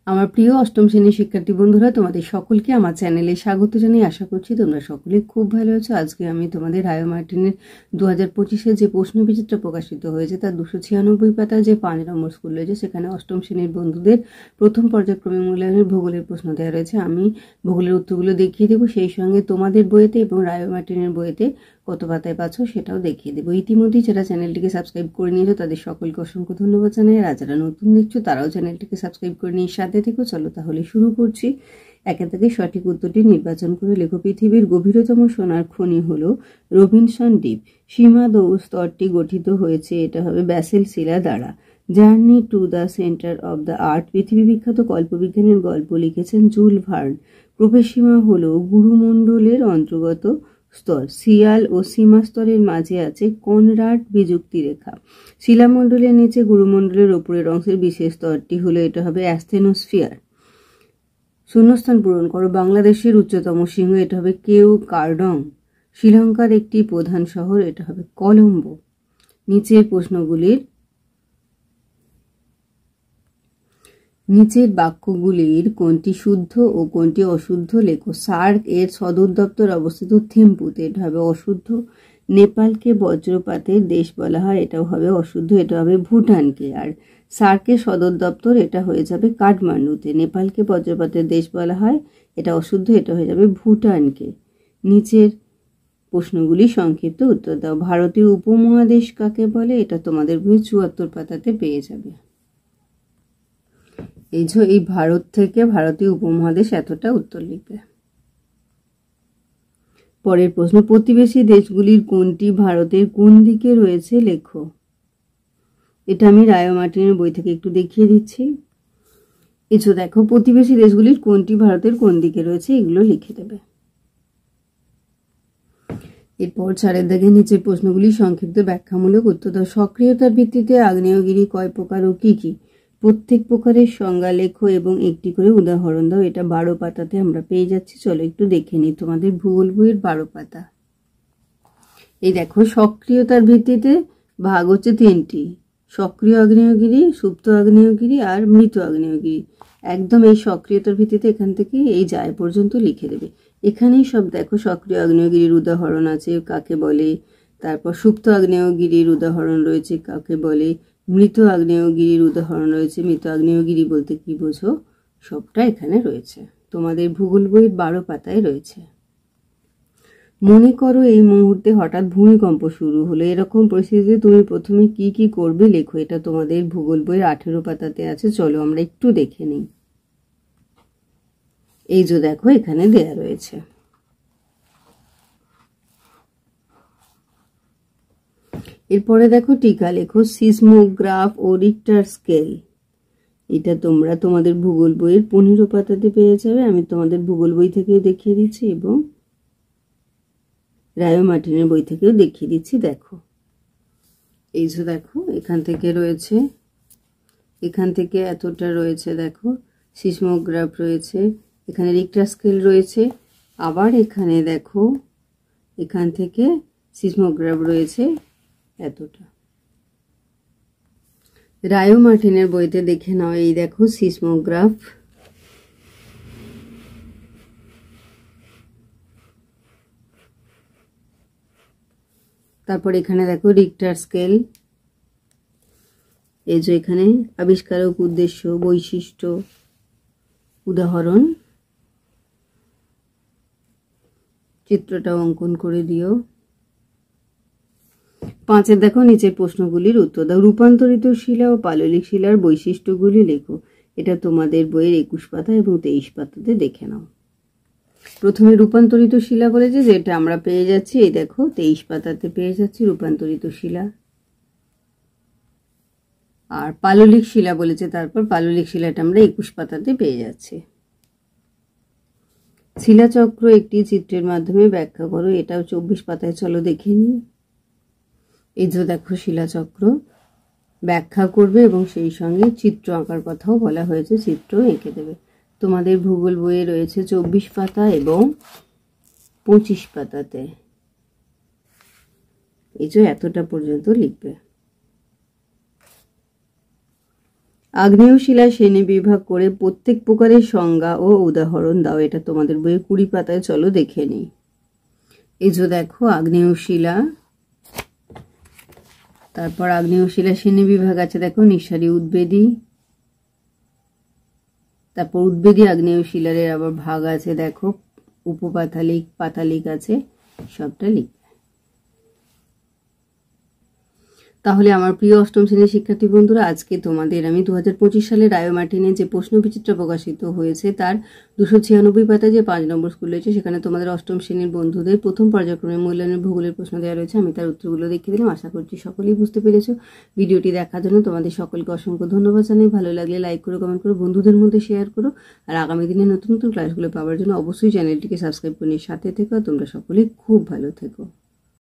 আমার প্রিয় অষ্টম শ্রেণীর শিক্ষার্থী বন্ধুরা, তোমাদের সকলকে আমার চ্যানেলে স্বাগত জানিয়ে আশা করছি তোমরা সকলে খুব ভালো আছো। আজকে আমি তোমাদের রায় মার্টিনের 2025-এর যে প্রশ্নবিচিত্র প্রকাশিত হয়েছে তার 296 পাতা যে 5 নম্বর স্কুল রয়েছে সেখানে অষ্টম শ্রেণীর বন্ধুদের প্রথম পর্যায়ক্রমিক মূল্যায়নের ভূগোলের প্রশ্ন দেওয়া রয়েছে। আমি ভূগোলের উত্তরগুলো দেখিয়ে দেবো, সেই সঙ্গে তোমাদের বইয়েতে এবং রায় মার্টিনের বইয়েতে কত পাতায় পাচ্ছ সেটাও দেখিয়ে দেবো। ইতিমধ্যেই যারা চ্যানেলটিকে সাবস্ক্রাইব করে নিয়েছো তাদের সকলকে অসংখ্য ধন্যবাদ জানাই। আর যারা নতুন দেখছো তারাও চ্যানেলটিকে সাবস্ক্রাইব করে নিয়ে সাথে থেকো। চলো তাহলে শুরু করছি। একে থেকে সঠিক উত্তরটি নির্বাচন করে লেখো। পৃথিবীর গভীরতম সোনার খনি হলো রবিনসন দ্বীপ। সীমাদৌ স্তরটি গঠিত হয়েছে, এটা হবে ব্যাসেল শিলা দ্বারা। Journey to the centre of the earth পৃথিবী বিখ্যাত কল্পবিজ্ঞানের গল্প লিখেছেন জুল ভার্ন। প্রবেশসীমা হলো গুরুমণ্ডলের অন্তর্গত স্তর। সিয়াল ও সীমা স্তরের মাঝে আছে কনরাড বিযুক্তি রেখা। শিলামণ্ডলের নিচে গুরুমণ্ডলের ওপরের অংশের বিশেষ স্তরটি হলো, এটা হবে অ্যাস্থেনোস্ফিয়ার। শূন্যস্থান পূরণ করো। বাংলাদেশের উচ্চতম সিংহ, এটা হবে কেউ কার্ডং। শ্রীলঙ্কার একটি প্রধান শহর, এটা হবে কলম্বো। নিচের বাক্যগুলির কোনটি শুদ্ধ ও কোনটি অশুদ্ধ লেখো। সার্ক এর সদর দপ্তর অবস্থিত থিম্পুতে, এটা হবে অশুদ্ধ। নেপালকে বজ্রপাতের দেশ বলা হয়, এটাও হবে অশুদ্ধ, এটা হবে ভুটানকে। আর সার্কের সদর দপ্তর এটা হয়ে যাবে কাঠমান্ডুতে। নেপালকে বজ্রপাতের দেশ বলা হয়, এটা অশুদ্ধ, এটা হয়ে যাবে ভুটানকে। নিচের প্রশ্নগুলি সংক্ষিপ্ত উত্তর দাও। ভারতীয় উপমহাদেশ কাকে বলে, এটা তোমাদের বই 74 পাতাতে পেয়ে যাবে। এই ভারত থেকে ভারতীয় উপমহাদেশ এতটা উত্তর লিখবে। পরের প্রশ্ন, প্রতিবেশী দেশগুলির কোনটি ভারতের কোন দিকে রয়েছে লেখো। এটা আমি রায় মার্টিনের বই থেকে একটু দেখিয়ে দিচ্ছি। দেখো, প্রতিবেশী দেশগুলির কোনটি ভারতের কোন দিকে রয়েছে এগুলো লিখে দেবে। এরপর 4 দাগে নিচের প্রশ্নগুলি সংক্ষিপ্ত ব্যাখ্যামূলক উত্তর দাও। সক্রিয়তার ভিত্তিতে আগ্নেয়গিরি কয় প্রকার ও কি কি? প্রত্যেক প্রকারের সংজ্ঞা লেখো এবং একটি করে উদাহরণ দাও। এটা 12 পাতাতে আমরা পেয়ে যাচ্ছি। চলো একটু দেখে নিই তোমাদের ভূগোল বইয়ের 12 পাতা। দেখো, সক্রিয়তার ভিত্তিতে ভাগ হচ্ছে 3টি: সক্রিয় আগ্নেয়গিরি, সুপ্ত আগ্নেয়গিরি আর মৃত আগ্নেয়গিরি। একদম এই সক্রিয়তার ভিত্তিতে এখান থেকে এই যায় পর্যন্ত লিখে দেবে। এখানেই সব দেখো, সক্রিয় আগ্নেয়গিরির উদাহরণ আছে কাকে বলে, তারপর সুপ্ত আগ্নেয়গিরির উদাহরণ রয়েছে কাকে বলে, মৃত আগ্নেয়গিরির উদাহরণ রয়েছে। মৃত আগ্নেয়গিরি বলতে কি বোঝো সবটা এখানে রয়েছে, তোমাদের ভূগোল বইয়ের 12 পাতায় রয়েছে। মনে করো এই মুহূর্তে হঠাৎ ভূমিকম্প শুরু হলো, এরকম পরিস্থিতিতে তুমি প্রথমে কি কি করবে লেখো। এটা তোমাদের ভূগোল বইয়ের 18 পাতাতে আছে। চলো আমরা একটু দেখে নিই। দেখো, এখানে দেয়া রয়েছে। এরপরে দেখো, টিকা লেখো। সিসমোগ্রাফ ও রিক্টার স্কেল, এটা তোমরা তোমাদের ভূগোল বইয়ের 15 পাতাতে পেয়ে যাবে। আমি তোমাদের ভূগোল বই থেকে দেখিয়ে দিচ্ছি এবং রায় মার্টিনের বই থেকেও দেখিয়ে দিচ্ছি। দেখো, দেখো এখান থেকে রয়েছে, এখান থেকে এতটা রয়েছে। দেখো, সিসমোগ্রাফ রয়েছে, এখানে রিক্টার স্কেল রয়েছে, আবার এখানে দেখো এখান থেকে সিসমোগ্রাফ রয়েছে এতটা। রায় মার্টিনের বইতে দেখে নাও। দেখো সিসমোগ্রাফ, তারপর এখানে দেখো রিক্টার স্কেল। এখানে আবিষ্কারক, উদ্দেশ্য, বৈশিষ্ট্য, উদাহরণ, চিত্রটা অঙ্কন করে দিও। 5 দেখো, নিচের প্রশ্নগুলির উত্তর দাও। রূপান্তরিত শিলা ও পাললিক শিলার বৈশিষ্ট্যগুলি লেখো। এটা তোমাদের বইয়ের 21 পাতা এবং 23 পাতাতে দেখে নাও। প্রথমে রূপান্তরিত শিলা বলেছে, যেটা আমরা পেয়ে যাচ্ছি দেখো 23 পাতাতে পেয়ে যাচ্ছি রূপান্তরিত শিলা। আর পাললিক শিলা বলেছে, তারপর পাললিক শিলাটা আমরা 21 পাতাতে পেয়ে যাচ্ছি। শিলাচক্র একটি চিত্রের মাধ্যমে ব্যাখ্যা করো, এটাও 24 পাতায়। চলো দেখে নিই। দেখো, শিলাচক্র ব্যাখ্যা করবে এবং সেই সঙ্গে চিত্র আঁকার কথাও বলা হয়েছে, চিত্র এঁকে দেবে। তোমাদের ভূগোল বইয়ে রয়েছে 24 পাতা এবং 25 পাতাতে। এতটা পর্যন্ত লিখবে। আগ্নেয় শিলা শ্রেণী বিভাগ করে প্রত্যেক প্রকারের সংজ্ঞা ও উদাহরণ দাও। এটা তোমাদের বইয়ে 20 পাতায়, চলো দেখে নিই। এই যে দেখো আগ্নেয় শিলা, তারপর আগ্নেয় শিলা শ্রেণী বিভাগ আছে দেখো নিঃসারী উদ্বেদী, তারপর উদ্বেদী আগ্নেয় শিলার আবার ভাগ আছে দেখো উপপাতালিক, পাতালিক আছে, সবটা লিখবে। তাহলে আমার প্রিয় অষ্টম শ্রেণীর শিক্ষার্থী বন্ধুরা, আজকে তোমাদের আমি 2025 সালে রায় মার্টিনে যে প্রশ্ন বিচিত্র প্রকাশিত হয়েছে তার 296 পাতায় যে 5 নম্বর স্কুল রয়েছে সেখানে তোমাদের অষ্টম শ্রেণীর বন্ধুদের প্রথম পর্যায়ক্রমে মূল্যায়নের ভূগোলের প্রশ্ন দেওয়া রয়েছে। আমি তার উত্তরগুলো দেখিয়ে দিলাম, আশা করছি সকলেই বুঝতে পেরেছো। ভিডিওটি দেখার জন্য তোমাদের সকলকে অসংখ্য ধন্যবাদ জানাই। ভালো লাগলে লাইক করো, কমেন্ট করো, বন্ধুদের মধ্যে শেয়ার করো। আর আগামী দিনে নতুন নতুন ক্লাসগুলো পাওয়ার জন্য অবশ্যই চ্যানেলটিকে সাবস্ক্রাইব করে সাথে থেকো। তোমরা সকলেই খুব ভালো থেকো।